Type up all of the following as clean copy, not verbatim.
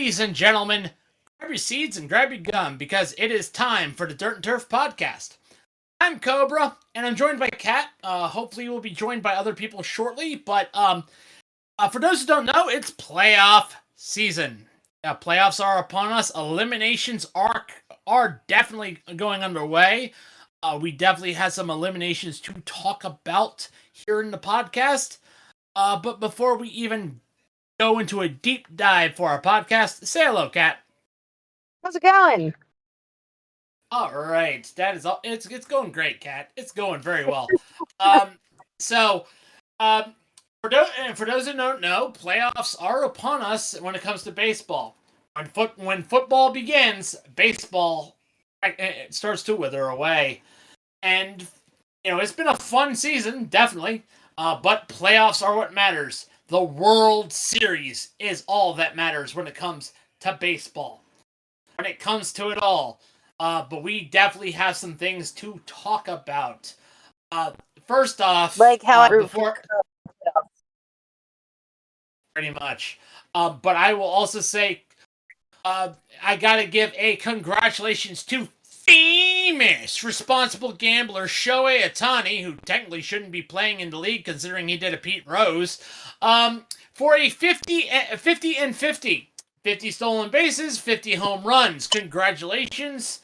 Ladies and gentlemen, grab your seats and grab your gum because it is time for the Dirt and Turf podcast. I'm Cobra, and I'm joined by Cat. Hopefully we'll be joined by other people shortly, but for those who don't know, it's playoff season. Playoffs are upon us. Eliminations are definitely going underway. We definitely had some eliminations to talk about here in the podcast. But before we even go into a deep dive for our podcast, say hello, Kat. How's it going? All right, that is all. It's going great, Kat. It's going very well. So, for those who don't know, playoffs are upon us when it comes to baseball. When football begins, baseball it starts to wither away, and it's been a fun season, definitely. But playoffs are what matters. The World Series is all that matters when it comes to baseball. When it comes to it all. But we definitely have some things to talk about. First off, like how pretty much. But I will also say, I gotta give a congratulations to famous responsible gambler Shohei Ohtani, who technically shouldn't be playing in the league considering he did a Pete Rose, for a 50 and 50. 50 stolen bases, 50 home runs. Congratulations.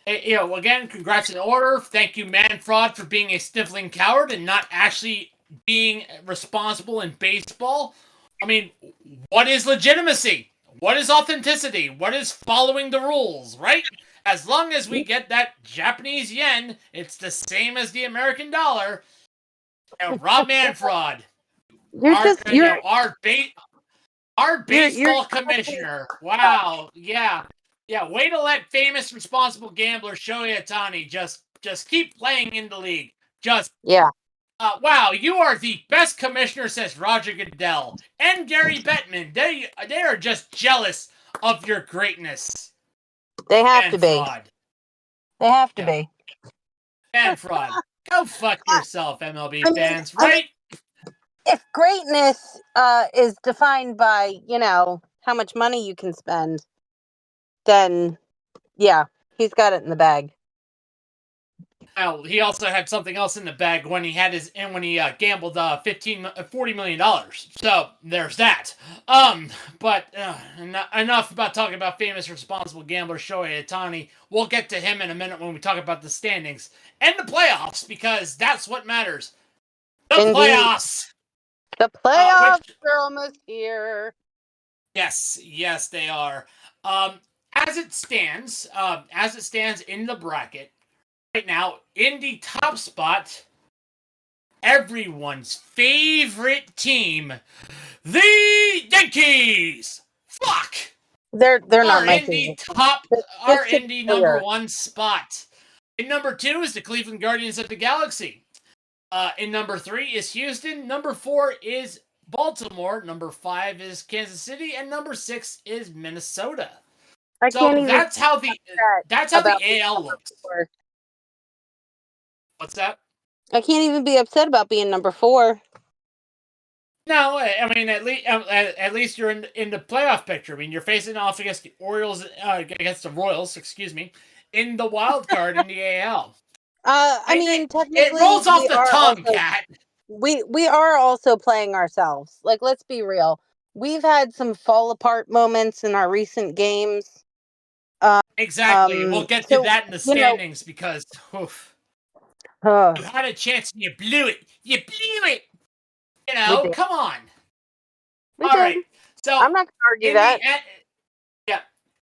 Again, congrats in order. Thank you, Manfred, for being a sniffling coward and not actually being responsible in baseball. I mean, what is legitimacy? What is authenticity? What is following the rules, right? As long as we get that Japanese yen, it's the same as the American dollar. Rob Manfred, our baseball commissioner. Wow, yeah. Way to let famous responsible gambler Shohei Ohtani just keep playing in the league. Wow, you are the best commissioner since Roger Goodell and Gary Bettman. They are just jealous of your greatness. They have to be. They have to be. Manfred, go fuck yourself, MLB fans, right? If greatness is defined by, how much money you can spend, then, yeah, he's got it in the bag. Well, he also had something else in the bag when he gambled $40 million. So there's that. But enough about talking about famous responsible gambler Shohei Ohtani. We'll get to him in a minute when we talk about the standings and the playoffs because that's what matters. The playoffs. The playoffs are almost here. Yes, they are. As it stands in the bracket. Right now, in the top spot, everyone's favorite team, the Yankees. Fuck. They're not my favorite. Are in the number one spot. In number 2 is the Cleveland Guardians of the Galaxy. In number 3 is Houston. Number 4 is Baltimore. Number 5 is Kansas City, and number 6 is Minnesota. That's how the AL looks. What's that? I can't even be upset about being number 4. No, I mean at least you're in the playoff picture. I mean you're facing off against the against the Royals, in the wild card in the AL. Technically it rolls off the tongue, Cat. We are also playing ourselves. Like, let's be real. We've had some fall apart moments in our recent games. Exactly. We'll get to that in the standings because. Oof. You had a chance and you blew it. Come on. All right. So I'm not going to argue that.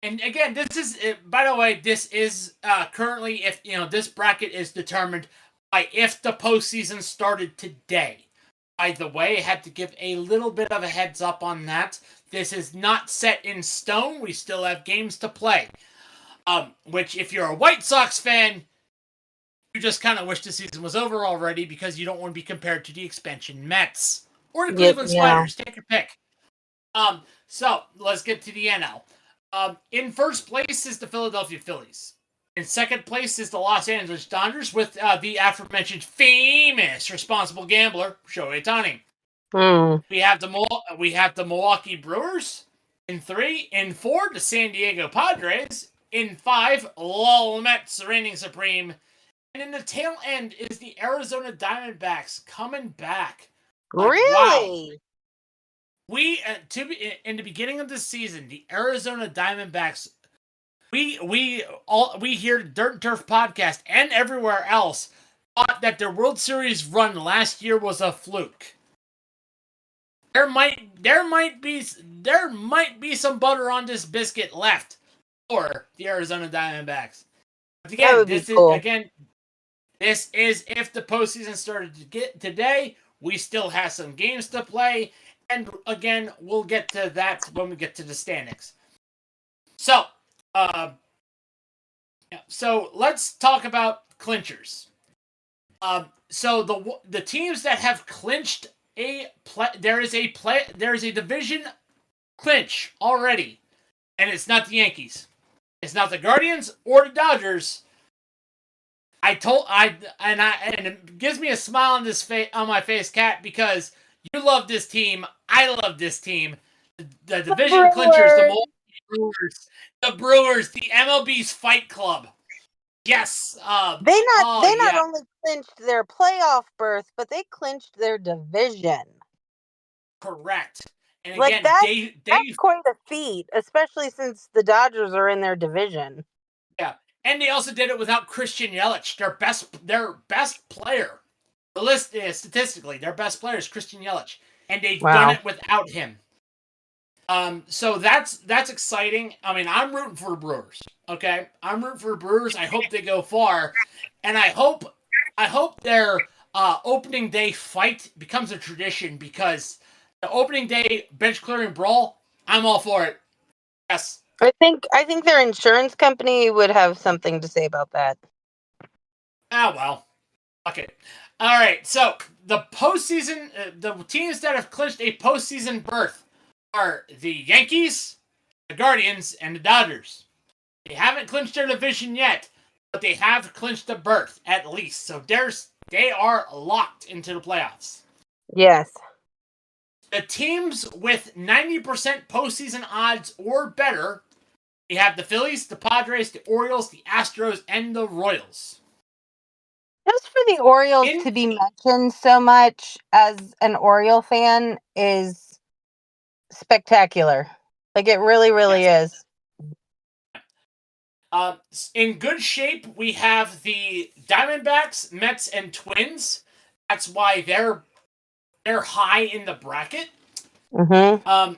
And again, this is, by the way, this is currently, if this bracket is determined by if the postseason started today. By the way, I had to give a little bit of a heads up on that. This is not set in stone. We still have games to play. Which, if you're a White Sox fan, you just kind of wish the season was over already because you don't want to be compared to the expansion Mets or the Cleveland Spiders. Take your pick. So let's get to the NL. In first place is the Philadelphia Phillies. In second place is the Los Angeles Dodgers with the aforementioned famous responsible gambler Shohei Ohtani. We have the Milwaukee Brewers. In 3, in 4, the San Diego Padres. In 5, Lowell Mets reigning supreme. And in the tail end is the Arizona Diamondbacks coming back. Wow. Really? We in the beginning of the season, the Arizona Diamondbacks. We here Dirt and Turf podcast and everywhere else thought that their World Series run last year was a fluke. There might be some butter on this biscuit left for the Arizona Diamondbacks. But again, That would be cool. This is if the postseason started to get today. We still have some games to play, and again, we'll get to that when we get to the standings. So, so let's talk about clinchers. So the teams that have clinched there is a division clinch already, and it's not the Yankees, it's not the Guardians or the Dodgers. And it gives me a smile on my face, Kat, because you love this team. I love this team. The division clinchers, the Brewers, the MLB's Fight Club. Yes. They not only clinched their playoff berth, but they clinched their division. Correct. And like again, that's quite a feat, especially since the Dodgers are in their division. Yeah. And they also did it without Christian Yelich, their best player. The list is statistically their best player is Christian Yelich, and they've done it without him. So that's exciting. I mean, I'm rooting for the Brewers. Okay, I'm rooting for the Brewers. I hope they go far, and I hope their opening day fight becomes a tradition, because the opening day bench clearing brawl, I'm all for it. Yes. I think their insurance company would have something to say about that. Ah, well. Okay. All right. So the postseason, the teams that have clinched a postseason berth are the Yankees, the Guardians, and the Dodgers. They haven't clinched their division yet, but they have clinched the berth at least. So they are locked into the playoffs. Yes. The teams with 90% postseason odds or better, we have the Phillies, the Padres, the Orioles, the Astros, and the Royals. Just for the Orioles to be mentioned so much as an Oriole fan is spectacular. Like, it really, really is. In good shape, we have the Diamondbacks, Mets, and Twins. That's why they're high in the bracket. Mm-hmm.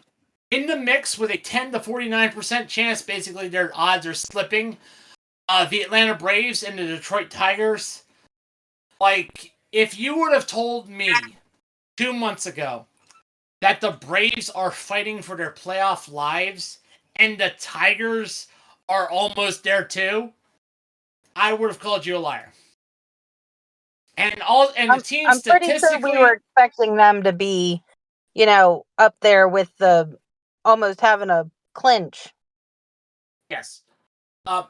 In the mix with a 10 to 49% chance, basically their odds are slipping. The Atlanta Braves and the Detroit Tigers. Like, if you would have told me 2 months ago that the Braves are fighting for their playoff lives and the Tigers are almost there too, I would have called you a liar. And the team I'm pretty sure we were expecting them to be, up there with the almost having a clinch. Yes.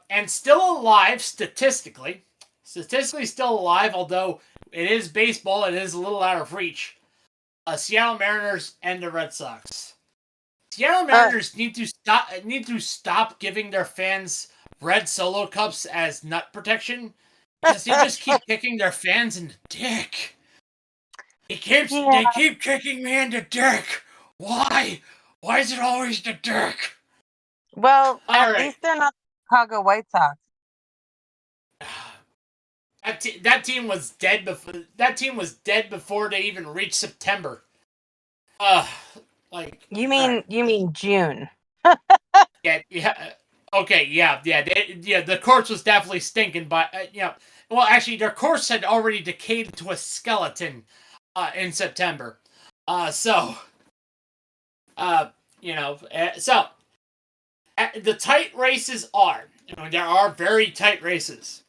And still alive statistically. Statistically still alive, although it is baseball, it is a little out of reach. Seattle Mariners and the Red Sox. Seattle Mariners need to stop giving their fans red Solo cups as nut protection, because they just keep kicking their fans in the dick. They keep kicking me in the dick. Why? Why is it always the dick? Well, at least they're not the Chicago White Sox. That team was dead before. That team was dead before they even reached September. You mean June? Yeah. Okay. Yeah. The course was definitely stinking, but well, actually, their course had already decayed into a skeleton in September. So the tight races are. There are very tight races.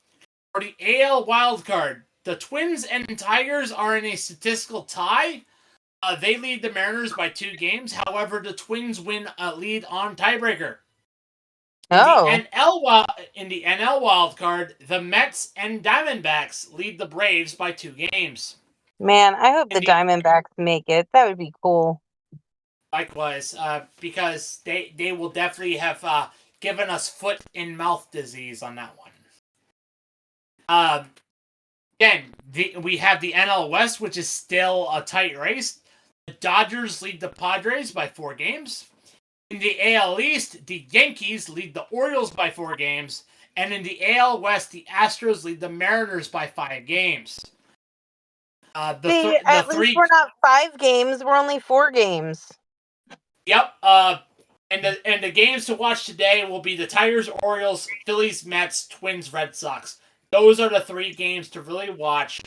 For the AL wildcard, the Twins and Tigers are in a statistical tie. They lead the Mariners by 2 games. However, the Twins win a lead on tiebreaker. In the NL wildcard, the Mets and Diamondbacks lead the Braves by 2 games. Man, I hope the Diamondbacks make it. That would be cool. Likewise, because they will definitely have given us foot and mouth disease on that one. Again, we have the NL West, which is still a tight race. The Dodgers lead the Padres by 4 games. In the AL East, the Yankees lead the Orioles by 4 games. And in the AL West, the Astros lead the Mariners by 5 games. At least we're not 5 games, we're only 4 games. Yep. And the games to watch today will be the Tigers, Orioles, Phillies, Mets, Twins, Red Sox. Those are the 3 games to really watch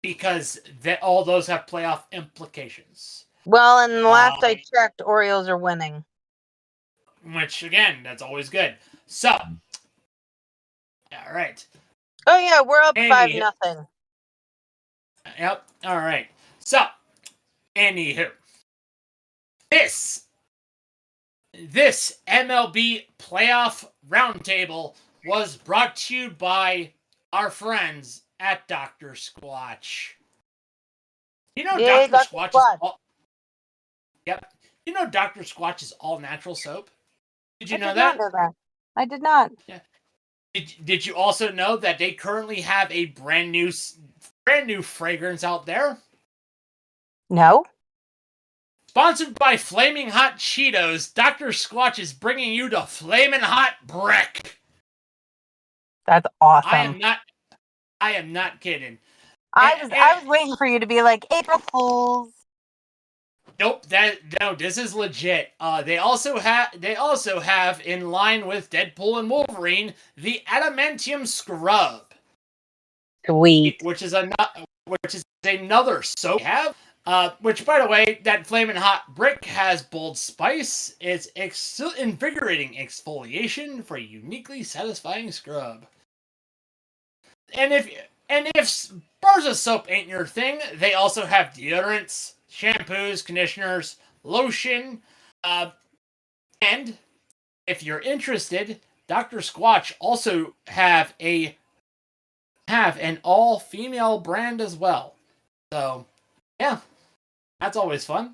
because all those have playoff implications. Well, and the last I checked, Orioles are winning. Which, again, that's always good. So, all right. Oh, yeah, we're up 5-0. Yep, all right. So, anywho, this MLB playoff roundtable was brought to you by our friends at Dr. Squatch. You know, Yay, Dr. Squatch is all... Yep. You know Dr. Squatch is all natural soap? Did you know that? I did not. Yeah. Did you also know that they currently have a brand new fragrance out there? No. Sponsored by Flaming Hot Cheetos, Dr. Squatch is bringing you the Flamin' Hot Brick. That's awesome. I am not kidding. I was waiting for you to be like, April Fools. Nope, this is legit. They also have, in line with Deadpool and Wolverine, the Adamantium Scrub. Sweet. Which is another soap we have. Which, by the way, that Flamin' Hot Brick has bold spice. It's invigorating exfoliation for a uniquely satisfying scrub. And if bars of soap ain't your thing, they also have deodorants, shampoos, conditioners, lotion, and if you're interested, Dr. Squatch also have an all-female brand as well. So, yeah, that's always fun.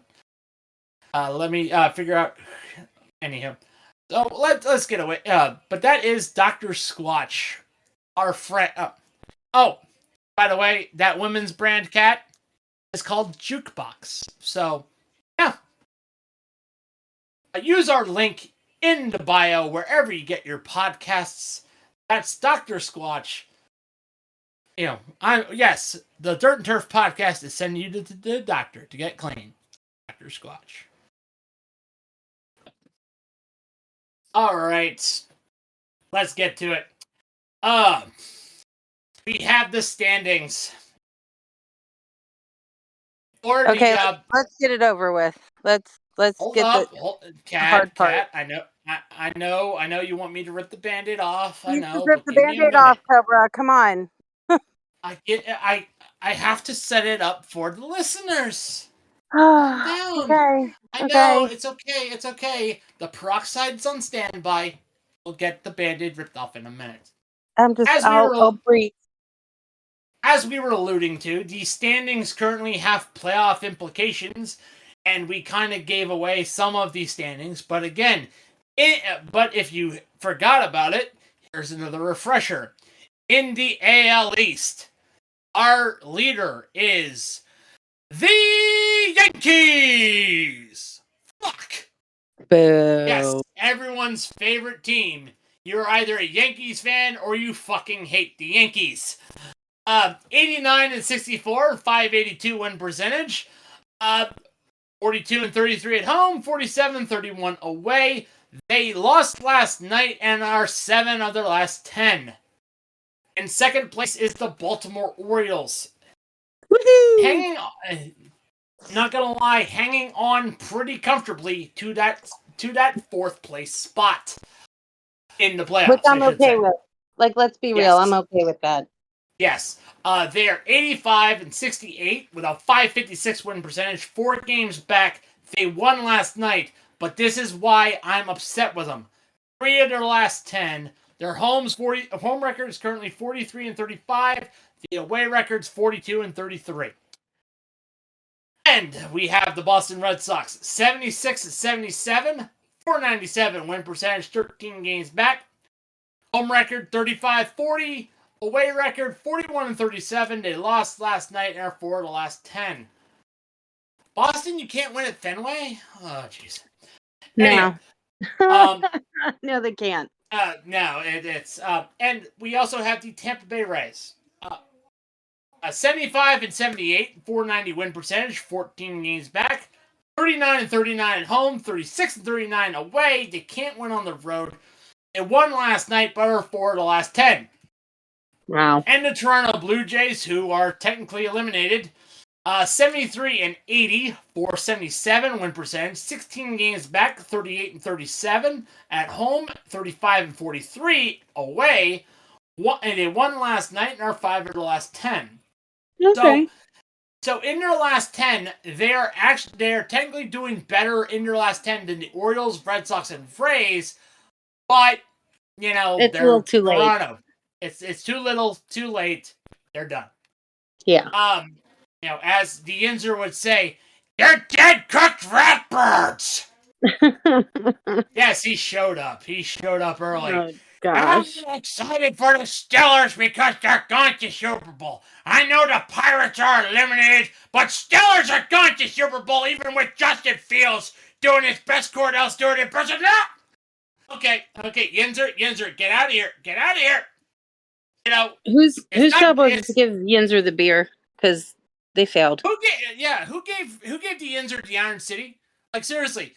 Let me figure out. Anyhow, so let's get away. But that is Dr. Squatch, our friend. Oh, by the way, that women's brand cat is called Jukebox. So, yeah. Use our link in the bio wherever you get your podcasts. That's Dr. Squatch. You know, the Dirt and Turf podcast is sending you to the doctor to get clean. Dr. Squatch. All right. Let's get to it. We have the standings. Okay, let's get it over with. Let's get the hard part. I know you want me to rip the Band-Aid off. I know. Rip the Band-Aid off, Cobra. Come on. I have to set it up for the listeners. Calm down. Okay. I know, it's okay. The peroxide's on standby. We'll get the Band-Aid ripped off in a minute. I'll breathe. As we were alluding to, the standings currently have playoff implications, and we kind of gave away some of these standings. But again, but if you forgot about it, here's another refresher. In the AL East, our leader is the Yankees! Fuck! Boo. Yes, everyone's favorite team. You're either a Yankees fan or you fucking hate the Yankees. 89-64, 582 win percentage. 42-33 at home, 47-31 away. They lost last night and are 7 of their last 10. In second place is the Baltimore Orioles. Woohoo! Not gonna lie, hanging on pretty comfortably to that 4th place spot in the playoffs. Which I'm okay with. Like, let's be real, I'm okay with that. Yes. They are 85-68 with a 556 win percentage, 4 games back. They won last night, but this is why I'm upset with them. 3 of their last 10. Their home record is currently 43-35. The away record's 42-33. And we have the Boston Red Sox 76-77, 497 win percentage, 13 games back. Home record 35-40, away record 41-37. They lost last night and are 4 of the last 10. Boston, you can't win at Fenway? Oh, jeez. No. Anyway, no, they can't. No, it's and we also have the Tampa Bay Rays. 75-78, 490 win percentage, 14 games back. 39-39 at home, 36-39 away. They can't win on the road. They won last night, but are 4 of the last 10. Wow. And the Toronto Blue Jays, who are technically eliminated, 73-80, 477 win percentage, 16 games back, 38-37 at home, 35-43 away. And they won last night and are 5 of the last 10. Okay. So in their last 10, they're technically doing better in their last 10 than the Orioles, Red Sox, and Rays. But it's they're a little too Toronto. It's too little, too late. They're done. Yeah. As the Yinzer would say, they're dead cooked ratbirds. Yes, he showed up. He showed up early. Oh, gosh. I'm excited for the Steelers because they're going to Super Bowl. I know the Pirates are eliminated, but Steelers are going to Super Bowl even with Justin Fields doing his best Cordell's doing it. Okay, Yinzer, get out of here. Get out of here. Whose job was it to give Yinzer the beer? Because they failed. Who gave the Yinzer the Iron City? Like, seriously.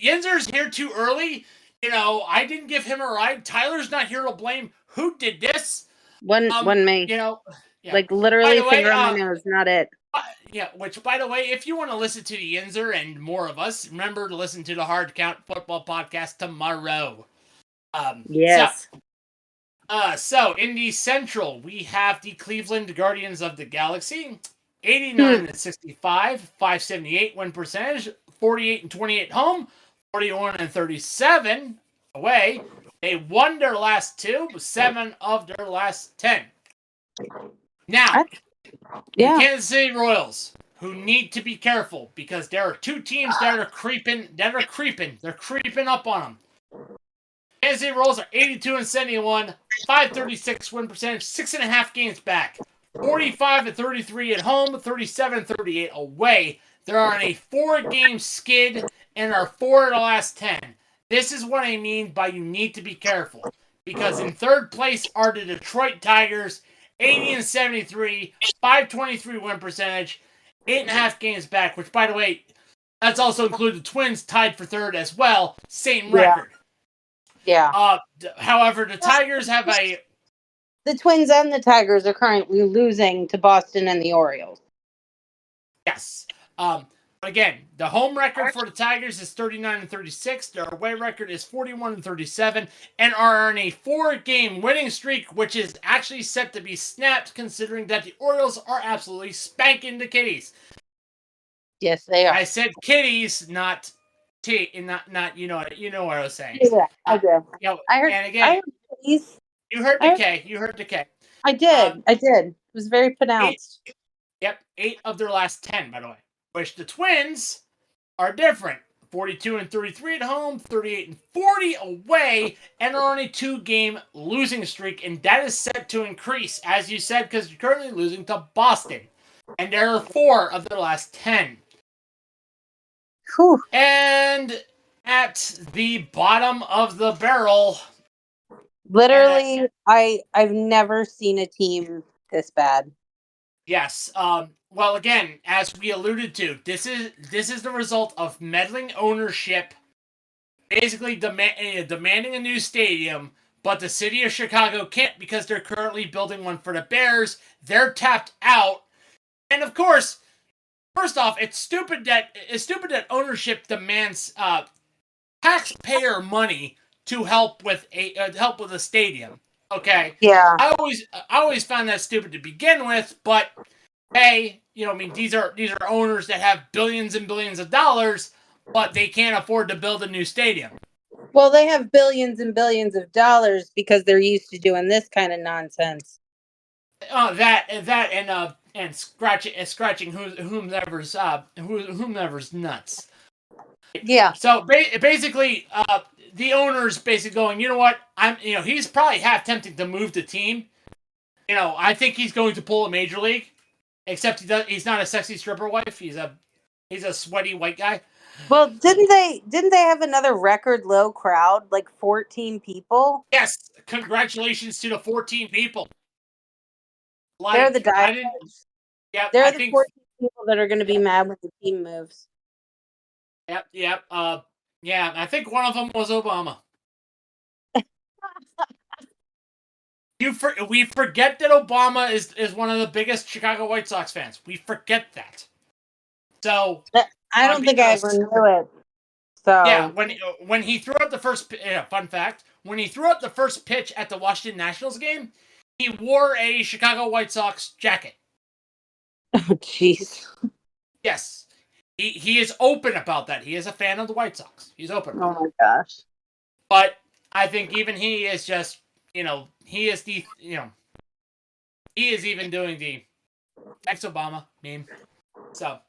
Yinzer's here too early. I didn't give him a ride. Tyler's not here to blame. Who did this? One me. Like, literally finger on my nose, not it. Which, by the way, if you want to listen to the Yinzer and more of us, remember to listen to the Hard Count Football Podcast tomorrow. Yes. So in the Central, we have the Cleveland Guardians of the Galaxy, 89-65, 578 win percentage, 48-28 home, 41-37 away. They won their last 2, 7 of their last 10. Now, the Kansas City Royals, who need to be careful because there are 2 teams that are creeping. They're creeping up on them. Kansas City Royals are 82-71, 536 win percentage, 6.5 games back, 45-33 at home, 37-38 away. They're on a 4-game skid and are 4 of the last 10. This is what I mean by you need to be careful. Because in third place are the Detroit Tigers, 80-73, 523 win percentage, 8.5 games back, which, by the way, that's also included the Twins tied for third as well. Same record. Yeah. However, the Tigers have The Twins and the Tigers are currently losing to Boston and the Orioles. Yes. Again, the home record for the Tigers is 39-36. Their away record is 41-37, and are on a 4-game winning streak, which is actually set to be snapped, considering that the Orioles are absolutely spanking the Kitties. Yes, they are. I said Kitties, not not you know what I was saying. Yeah, I do. I heard. And again, Kitties. You heard the K. You heard the K. I did. It was very pronounced. 8 of their last 10, by the way. Which the Twins are different. 42-33 at home, 38-40 away, and are on a 2-game losing streak, and that is set to increase, as you said, because you're currently losing to Boston. And there are 4 of their last 10. Whew. And at the bottom of the barrel... Literally, I've never seen a team this bad. Yes. Well, again, as we alluded to, this is the result of meddling ownership, basically demanding a new stadium, but the city of Chicago can't because they're currently building one for the Bears. They're tapped out, and of course, first off, it's stupid that ownership demands taxpayer money to help with a stadium. Okay. Yeah. I always found that stupid to begin with, but hey, these are owners that have billions and billions of dollars, but they can't afford to build a new stadium. Well, they have billions and billions of dollars because they're used to doing this kind of nonsense. And and scratching whomever's nuts. Yeah. So basically, the owner's basically going, you know what? He's probably half tempted to move the team. I think he's going to pull a major league, except he's not a sexy stripper wife. He's a sweaty white guy. Well, didn't they have another record low crowd, like 14 people? Yes, congratulations to the 14 people. They're the diehards. Yeah, They're the 14 people that are going to be mad when the team moves. Yep. Yeah, I think one of them was Obama. We forget that Obama is one of the biggest Chicago White Sox fans. We forget that. So I don't think I ever knew it. So yeah, when he threw out the first fun fact, when he threw out the first pitch at the Washington Nationals game, he wore a Chicago White Sox jacket. Oh, jeez. Yes, he is open about that. He is a fan of the White Sox. He's open. Oh my gosh! But I think even he is just he is even doing the ex-Obama meme. So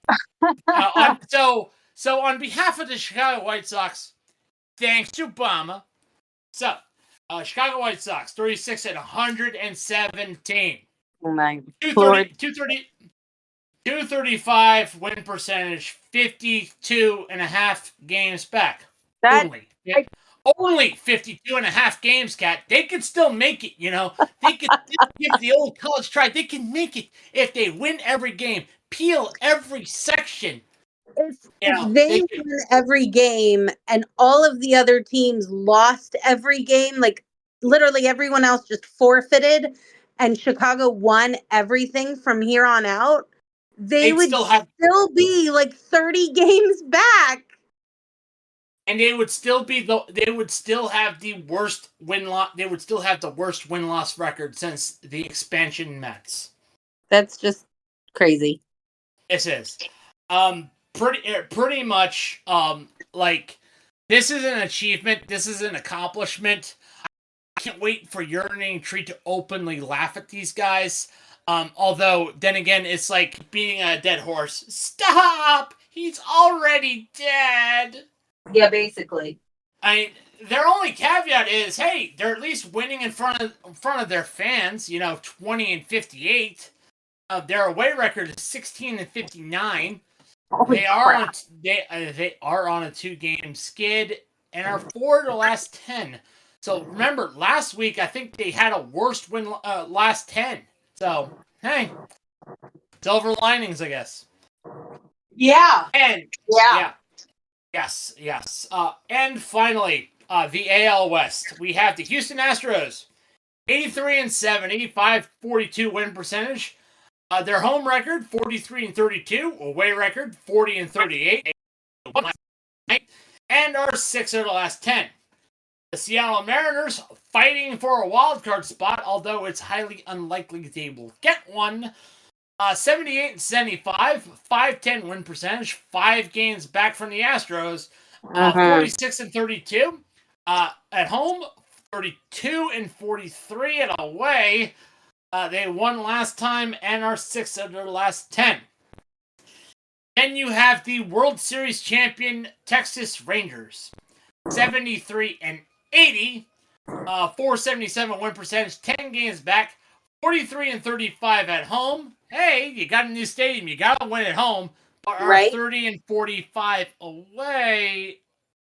so on behalf of the Chicago White Sox, thanks to Obama. So Chicago White Sox 36 and 117. Oh my 235 win percentage, 52.5 games back. Only 52.5 games, Cat. They could still make it, They could still give the old college try. They can make it if they win every game, peel every section. If they win every game and all of the other teams lost every game, like literally everyone else just forfeited, and Chicago won everything from here on out, they would still be like 30 games back. And they would still have the worst win-loss. They would still have the worst win-loss record since the expansion Mets. That's just crazy. This is, pretty much, this is an achievement. This is an accomplishment. I can't wait for Yearning Tree to openly laugh at these guys. Although, then again, it's like beating a dead horse. Stop! He's already dead. Yeah, basically. Their only caveat is, hey, they're at least winning in front of their fans. 20 and 58. Their away record is 16 and 59. They are on a 2-game skid and are 4 of the last 10. So remember, last week I think they had a worst win last 10. So hey, silver linings, I guess. Yeah. And yeah. Yes. And finally, the AL West. We have the Houston Astros, 83 and 7, 85-42 win percentage. Their home record, 43 and 32. Away record, 40 and 38. And are 6 of the last 10. The Seattle Mariners fighting for a wild card spot, although it's highly unlikely they will get one. 78 and 75, 510 win percentage, 5 games back from the Astros. 46 and 32 at home, 32 and 43 at away. They won last time and are 6 of their last 10. Then you have the World Series champion Texas Rangers, 73 and 80, 477 win percentage, 10 games back, 43 and 35 at home. Hey, you got a new stadium. You got to win at home. Right. 30 and 45 away.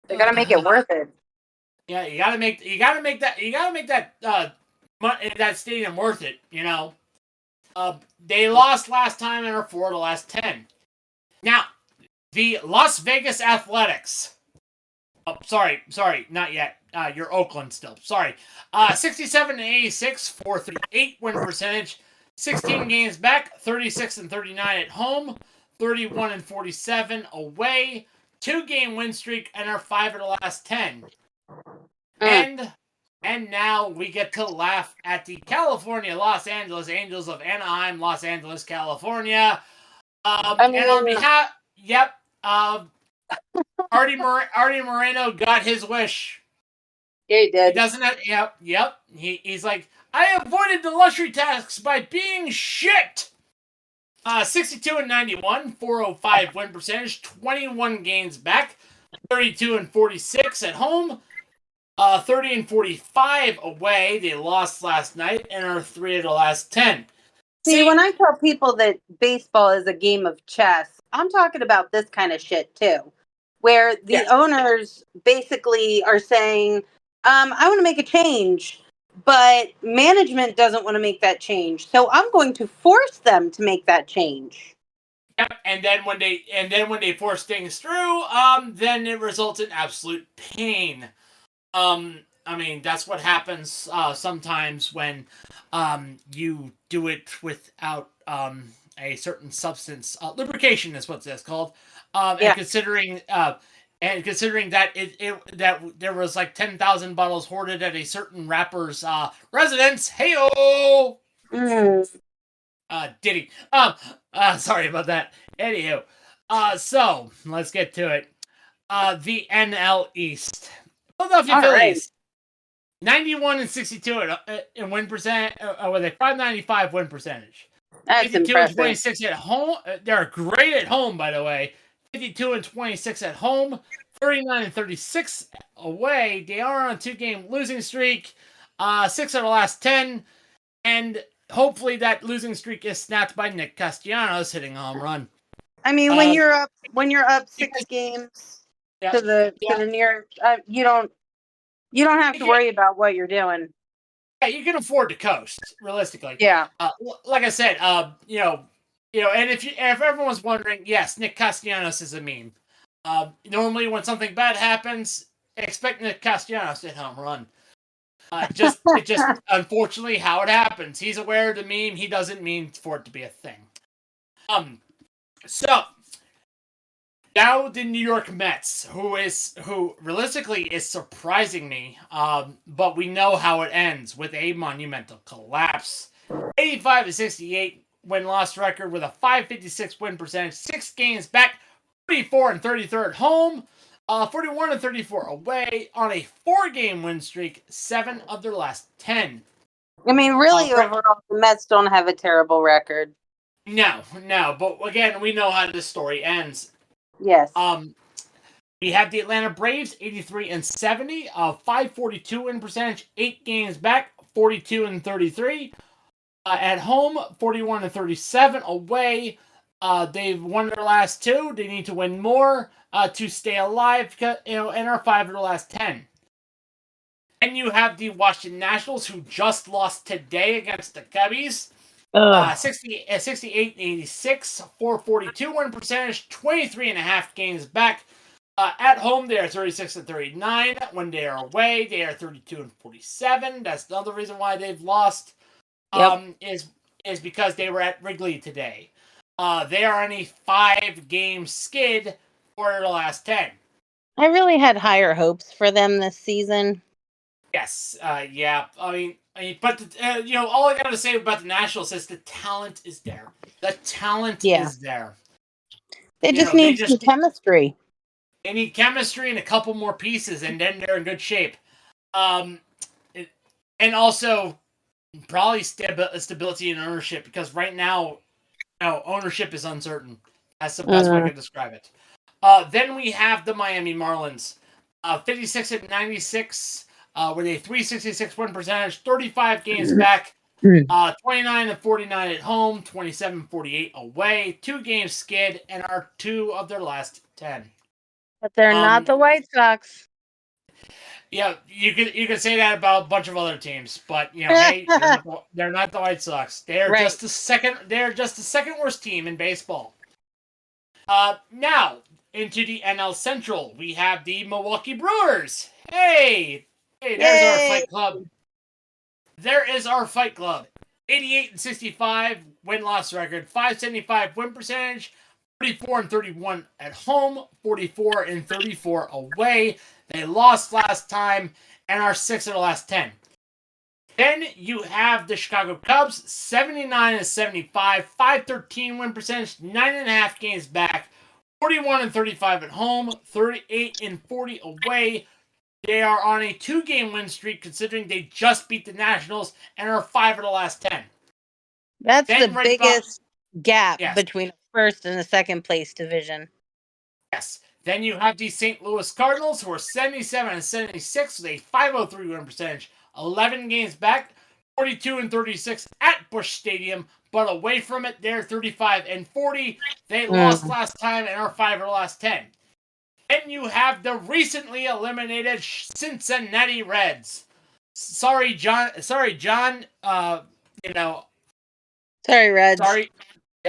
They got to make it worth it. Yeah, you got to make that stadium worth it. They lost last time and are 4 of the last 10. Now, the Las Vegas Athletics. Oh, sorry, not yet. You're Oakland still. Sorry. 67 and 86, 438 win percentage. 16 games back, 36 and 39 at home, 31 and 47 away, 2-game win streak, and are 5 of the last 10. And now we get to laugh at the California Los Angeles Angels of Anaheim, Los Angeles, California. And on behalf, Artie Moreno got his wish. Yeah, he did. He doesn't have. Yep. He's like, I avoided the luxury tax by being shit. 62 and 91, 405 win percentage, 21 games back, 32 and 46 at home, 30 and 45 away. They lost last night and are 3 of the last 10. See, when I tell people that baseball is a game of chess, I'm talking about this kind of shit too, where the owners basically are saying, I want to make a change, but management doesn't want to make that change. So I'm going to force them to make that change. Yep, and then when they force things through, then it results in absolute pain. I mean, that's what happens sometimes when you do it without a certain substance. Lubrication is what that's called. And considering that that there was like 10,000 bottles hoarded at a certain rapper's residence. Heyo. Diddy. Sorry about that. Anywho, so let's get to it. The NL East. Philadelphia Phillies. 91 and 62 in win percent. With a 595 win percentage. That's 52 impressive. and 26 at home. They're great at home, by the way. 52 and 26 at home. 39 and 36 away. They are on a 2-game losing streak. 6 of the last 10. And hopefully that losing streak is snapped by Nick Castellanos hitting a home run. I mean, when you're up 6 games to the near, you don't have to worry about what you're doing. Yeah, you can afford to coast realistically. Yeah. Like I said, and if everyone's wondering, yes, Nick Castellanos is a meme. Normally, when something bad happens, expect Nick Castellanos to hit home run. It's just unfortunately how it happens. He's aware of the meme. He doesn't mean for it to be a thing. So now the New York Mets, who realistically is surprising me, but we know how it ends with a monumental collapse. 85 to 68 win-loss record with a 556 win percentage, 6 games back, 44 and 33 at home. 41 and 34 away on a 4-game win streak, 7 of their last 10. I mean, really, overall, the Mets don't have a terrible record. No, but again, we know how this story ends. Yes. We have the Atlanta Braves, 83 and 70, 542 win percentage, 8 games back, 42 and 33. At home, 41 and 37 away. They've won their last 2. They need to win more to stay alive, and are 5 of the last 10. And you have the Washington Nationals, who just lost today against the Cubbies. 68 and 86, 442 win percentage, 23 and a half games back. At home, they are 36 and 39. When they are away, they are 32 and 47. That's another reason why they've lost. Is because they were at Wrigley today. They are on a 5-game skid for the last 10. I really had higher hopes for them this season. Yes, yeah. I mean, but all I got to say about the Nationals is the talent is there. The talent is there. They just need some chemistry. They need chemistry and a couple more pieces, and then they're in good shape. And also probably stability and ownership, because right now, ownership is uncertain. That's the best way I can describe it. Then we have the Miami Marlins, 56 and 96, with a 366 win percentage, 35 games back, 29 and 49 at home, 27 and 48 away, 2-game skid, and are 2 of their last 10. But they're not the White Sox. Yeah, you could say that about a bunch of other teams, but hey, they're not the White Sox. They're just the second. They're just the second worst team in baseball. Now into the NL Central, we have the Milwaukee Brewers. Hey, there's our Fight Club. There is our Fight Club. 88 and 65 win-loss record, 575 win percentage, 34 and 31 at home, 44 and 34 away. They lost last time and are 6 of the last 10. Then you have the Chicago Cubs, 79 and 75, 513 win percentage, 9.5 games back, 41 and 35 at home, 38 and 40 away. They are on a 2-game win streak, considering they just beat the Nationals and are 5 of the last 10. That's the biggest gap between first and the second place division. Yes. Then you have the St. Louis Cardinals, who are 77-76 with a .503 win percentage, 11 games back, 42-36 at Busch Stadium, but away from it, they're 35-40. They lost last time and are 5 of the last 10. Then you have the recently eliminated Cincinnati Reds. Sorry, John. Sorry, Reds.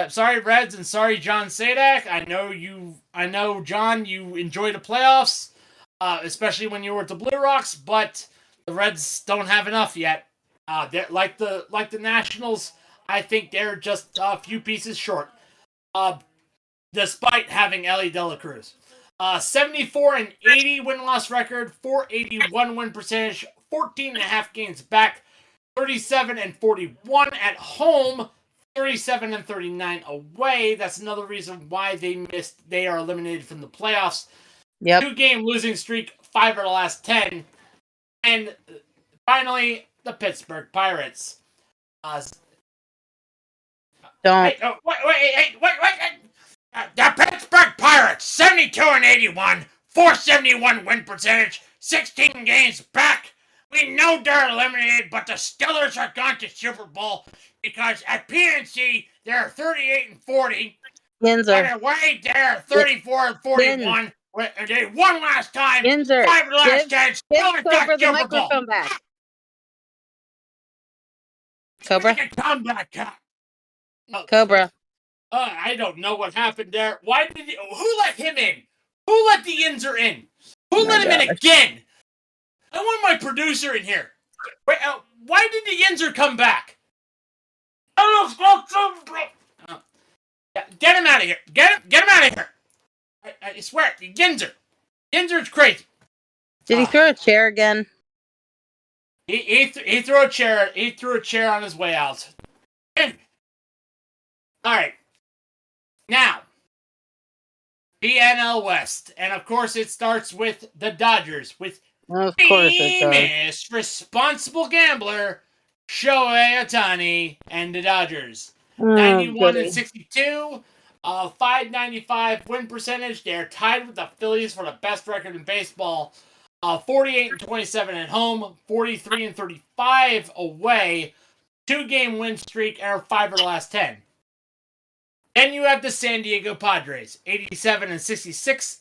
Sorry, Reds, and sorry, John Sadak. I know, John, you enjoy the playoffs, especially when you were at the Blue Rocks, but the Reds don't have enough yet. They're like the Nationals. I think they're just a few pieces short, despite having Ellie De La Cruz. 74-80 win-loss record, .481 win percentage, 14.5 games back, 37-41 at home, 37-39 away. That's another reason why they are eliminated from the playoffs. Yep. 2-game losing streak, 5 of the last 10. And finally, the Pittsburgh Pirates. Wait. The Pittsburgh Pirates, 72-81, .471 win percentage, 16 games back. We know they're eliminated, but the Steelers are gone to Super Bowl because at PNC they're 38-40. Yinzer. And away they're 34-41. They won last time. Yinzer. 5 of the last 10. Give Cobra the microphone back. Cobra. Comeback cat. Cobra. I don't know what happened there. Who let him in? Who let the Yinzer in? Who let him in again? I want my producer in here. Wait, why did the Yinzer come back? Get him out of here. Get him out of here. I swear, Yinzer's crazy. Did he throw a chair again? He threw a chair. He threw a chair on his way out. All right. Now, the NL West, and of course it starts with the Dodgers, with famous responsible gambler Shohei Ohtani and the Dodgers. 91-62, .595 win percentage. They're tied with the Phillies for the best record in baseball. 48-27 at home, 43-35 away. 2-game win streak, and 5 of the last 10. Then you have the San Diego Padres, 87-66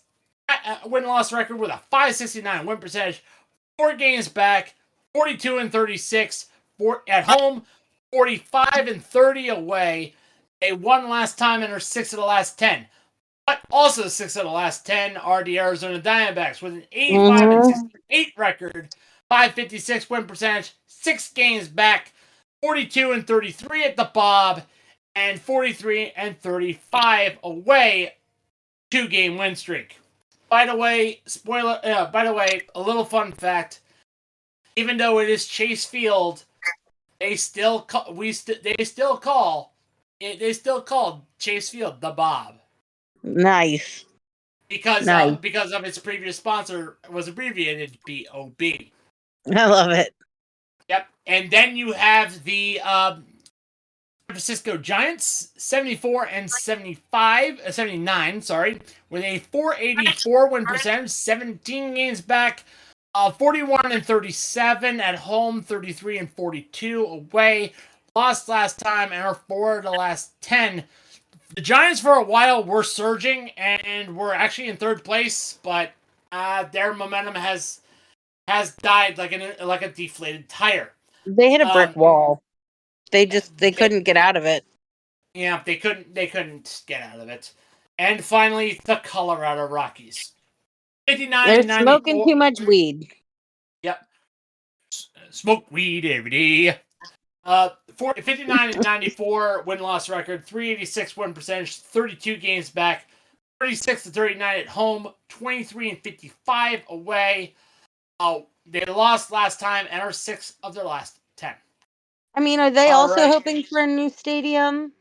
win-loss record with a .569 win percentage, 4 games back, 42-36 at home, 45-30 away. They won last time and are 6 of the last 10. But also 6 of the last 10 are the Arizona Diamondbacks with an 85-68 record, .556 win percentage, 6 games back, 42-33 at the Bob, and 43-35 away. 2-game win streak. By the way, a little fun fact: even though it is Chase Field, they still call Chase Field the Bob. Nice. Because of its previous sponsor was abbreviated BOB. I love it. Yep. And then you have the San Francisco Giants, 79, with a .484 win percentage, 17 games back, 41-37 at home, 33-42 away. Lost last time and are 4 of the last 10. The Giants for a while were surging and were actually in third place, but their momentum has died like a deflated tire. They hit a brick wall. They couldn't get out of it. Yeah, they couldn't get out of it. And finally, the Colorado Rockies. 59-94. They're smoking too much weed. Yep. Smoke weed every day. 59-94 win-loss record, .386 win percentage, 32 games back, 36-39 at home, 23-55 away. They lost last time and are 6 of their last 10. I mean, are they also hoping for a new stadium?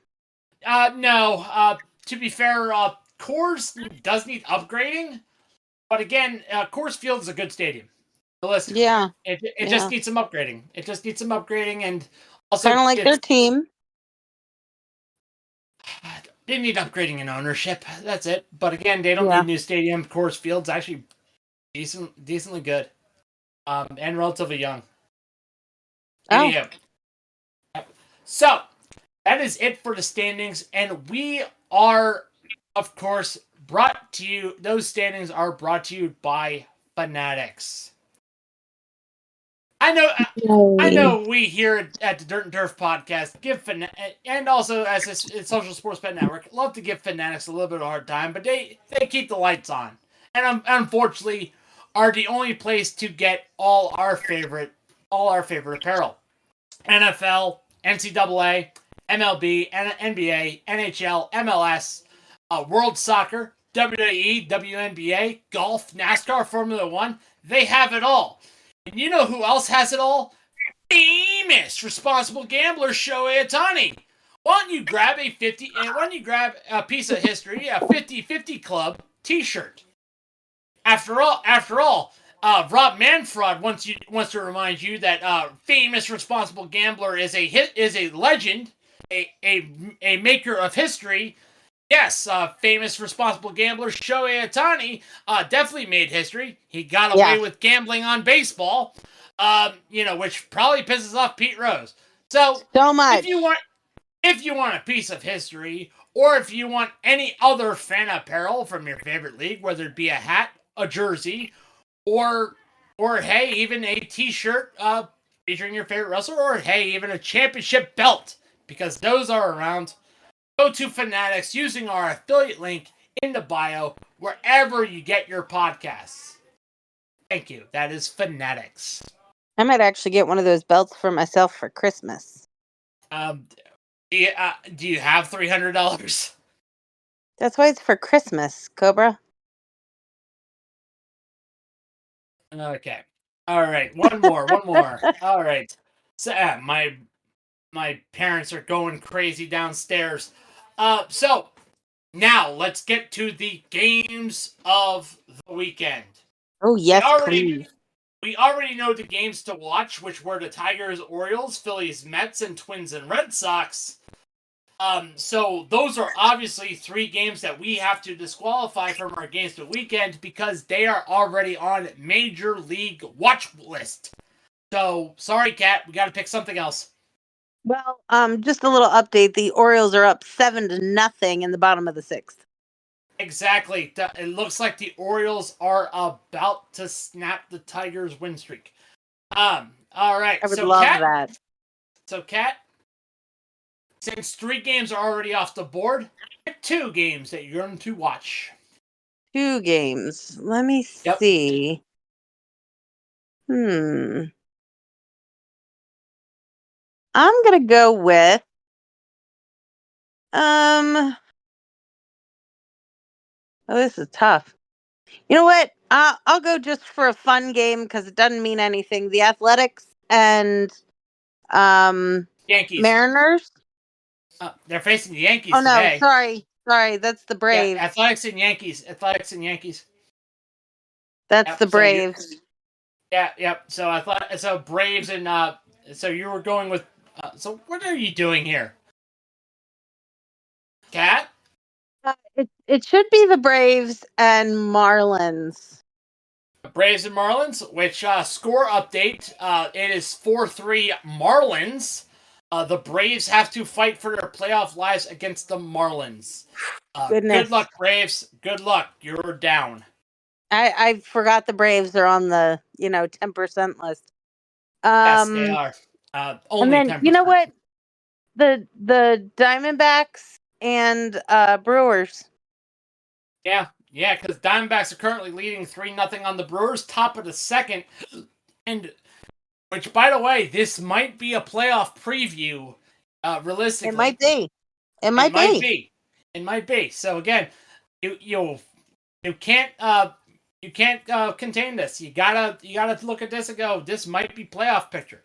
No. To be fair, Coors does need upgrading, but again, Coors Field is a good stadium. Realistically. Yeah. It just needs some upgrading. And also kind of like their team. They need upgrading in ownership. That's it. But again, they don't Yeah. need new stadium. Coors Field's actually decently good, and relatively young. Oh. Yep. So that is it for the standings, and we are, of course, brought to you. Those standings are brought to you by Fanatics. I know. We here at the Dirt and Turf podcast and also as a Social Sports Bet Network love to give Fanatics a little bit of a hard time, but they keep the lights on, and unfortunately are the only place to get all our favorite apparel: NFL, NCAA, MLB, NBA, NHL, MLS, World Soccer, WWE, WNBA, golf, NASCAR, Formula One. They have it all. And you know who else has it all? Famous responsible gambler Shohei Ohtani. Why don't you grab a piece of history, a 50-50 club t-shirt? After all, Rob Manfred wants to remind you that famous responsible gambler is a legend, a maker of history. Yes, famous responsible gambler Shohei Ohtani definitely made history. He got away with gambling on baseball, which probably pisses off Pete Rose. So much. if you want a piece of history, or if you want any other fan apparel from your favorite league, whether it be a hat, a jersey, or hey, even a t-shirt featuring your favorite wrestler, or hey, even a championship belt, because those are around. Go to Fanatics using our affiliate link in the bio, wherever you get your podcasts. Thank you. That is Fanatics. I might actually get one of those belts for myself for Christmas. Do you have $300? That's why it's for Christmas, Cobra. Okay. All right. One more. All right. So my parents are going crazy downstairs. So now let's get to the games of the weekend. Oh yes, please. We already know the games to watch, which were the Tigers, Orioles, Phillies, Mets, and Twins and Red Sox. So those are obviously 3 games that we have to disqualify from our games of the weekend because they are already on Major League watch list. So sorry, Kat, we got to pick something else. Well, just a little update. The Orioles are up 7-0 in the bottom of the 6th. Exactly. It looks like the Orioles are about to snap the Tigers' win streak. All right. I would love that. So, Kat, since 3 games are already off the board, pick 2 games that you're going to watch. 2 games. Let me see. I'm gonna go with oh, this is tough. You know what? I'll go just for a fun game because it doesn't mean anything. The Athletics and Yankees. Mariners. They're facing the Yankees today. Oh no, sorry, that's the Braves. Yeah, Athletics and Yankees. That's the Braves. Yep. So Braves and so you were going with. So what are you doing here, Kat? It should be the Braves and Marlins. Braves and Marlins, which score update, it is 4-3 Marlins. The Braves have to fight for their playoff lives against the Marlins. Good luck, Braves. Good luck. You're down. I forgot the Braves are on the 10% list. Yes, they are. Only and then 10%. You know what? The Diamondbacks and Brewers. Yeah, because Diamondbacks are currently leading 3-0 on the Brewers, top of the 2nd, and which, by the way, this might be a playoff preview. Realistically, it might be. It might be. So again, you can't contain this. You gotta look at this and go, this might be playoff picture.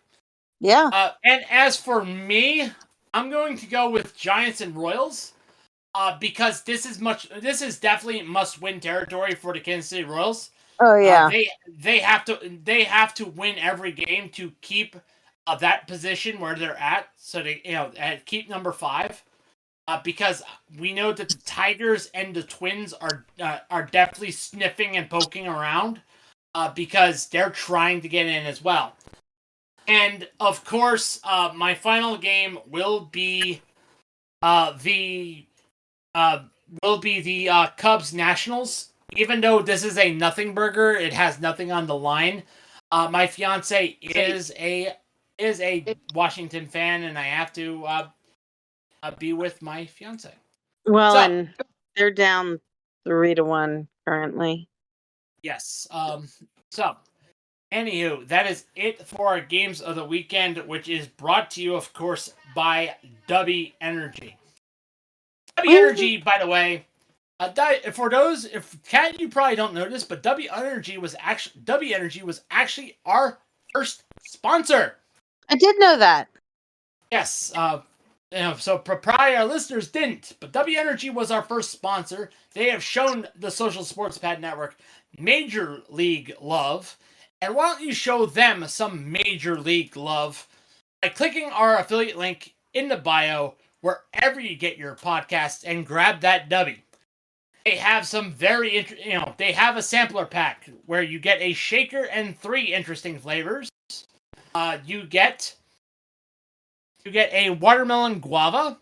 Yeah. And as for me, I'm going to go with Giants and Royals. Because this is definitely must-win territory for the Kansas City Royals. Oh yeah. They have to win every game to keep that position where they're at. So they keep number 5. because we know that the Tigers and the Twins are definitely sniffing and poking around because they're trying to get in as well. And of course, my final game will be the Cubs Nationals. Even though this is a nothing burger, it has nothing on the line. My fiance is a Washington fan, and I have to be with my fiance. Well, and they're down 3-1 currently. Yes. So, anywho, that is it for our games of the weekend, which is brought to you, of course, by W Energy. W Energy, by the way, for those, if Kat, you probably don't know this, but W Energy was actually our first sponsor. I did know that. Yes. So prior listeners didn't, but W Energy was our first sponsor. They have shown the Social Sports Pad Network major league love, and why don't you show them some major league love by clicking our affiliate link in the bio wherever you get your podcasts and grab that W. They have some very they have a sampler pack where you get a shaker and 3 interesting flavors. You get a watermelon guava,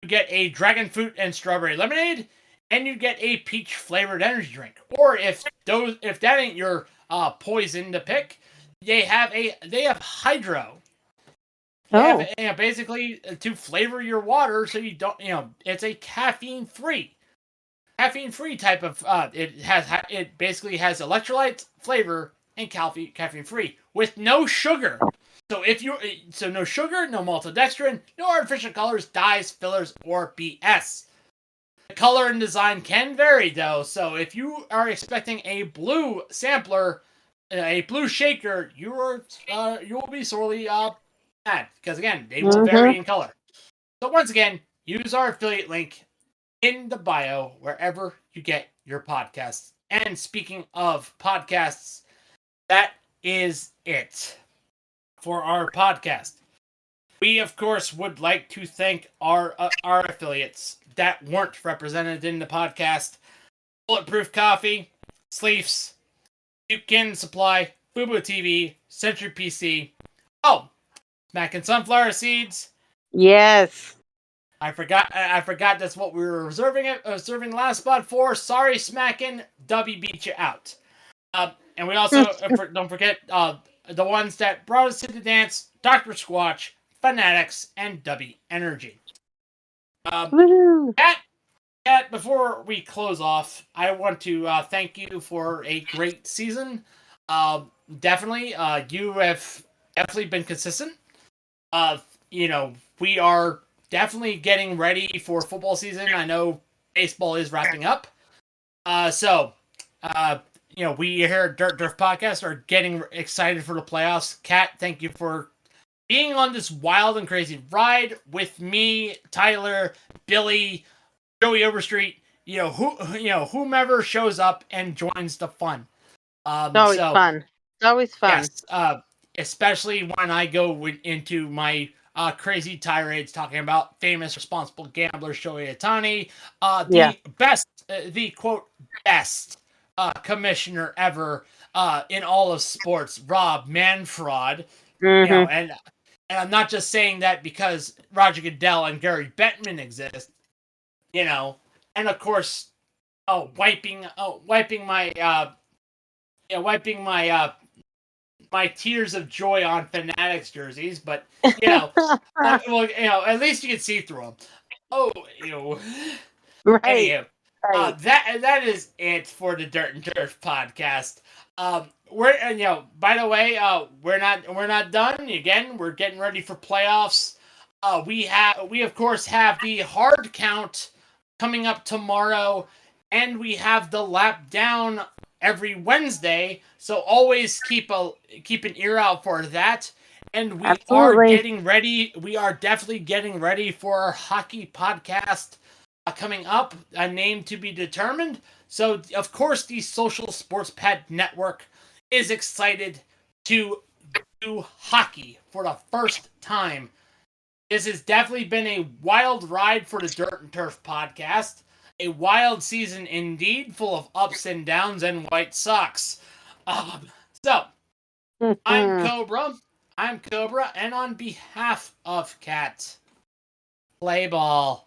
you get a dragon fruit and strawberry lemonade, and you get a peach flavored energy drink. Or if that ain't your poison to pick, they have hydro. Basically to flavor your water so you don't, it's a caffeine free type of it basically has electrolytes, flavor, and caffeine free with no sugar. So no sugar, no maltodextrin, no artificial colors, dyes, fillers, or BS. The color and design can vary though, so if you are expecting a blue sampler, a blue shaker, you will be sorely mad because again they will vary in color. So once again, use our affiliate link in the bio wherever you get your podcasts. And speaking of podcasts, that is it for our podcast. We, of course, would like to thank our affiliates that weren't represented in the podcast. Bulletproof Coffee, Sleeves, Buchanan Supply, Fubo TV, Century PC. Oh, Smack and Sunflower Seeds. Yes. I forgot that's what we were reserving the last spot for. Sorry, Smackin'. W beat you out. And we also, don't forget, the ones that brought us to the dance, Dr. Squatch, Fanatics, and W Energy. Kat, before we close off, I want to thank you for a great season. Definitely, you have definitely been consistent. We are definitely getting ready for football season. I know baseball is wrapping up. We here at Dirt Durf Podcast are getting excited for the playoffs. Kat, thank you for being on this wild and crazy ride with me, Tyler, Billy, Joey Overstreet. Whomever shows up and joins the fun. It's always fun. It's always fun. Yes, especially when I go into my crazy tirades talking about famous responsible gambler Shohei Ohtani, the quote best commissioner ever in all of sports, Rob Manfred. And I'm not just saying that because Roger Goodell and Gary Bettman exist, and of course, wiping my tears of joy on Fanatics jerseys, but at least you can see through them. Right. Anywho, that is it for the Dirt and Turf podcast. By the way, we're not done. Again, we're getting ready for playoffs. We of course have the hard count coming up tomorrow, and we have the lap down every Wednesday, so always keep an ear out for that. And we are getting ready. We are definitely getting ready for our hockey podcast coming up, a name to be determined. So, of course, the Social Sports Pad Network is excited to do hockey for the first time This has definitely been a wild ride for the Dirt and Turf podcast. A wild season indeed, full of ups and downs and White Sox. So, I'm Cobra. And on behalf of Cat, play ball.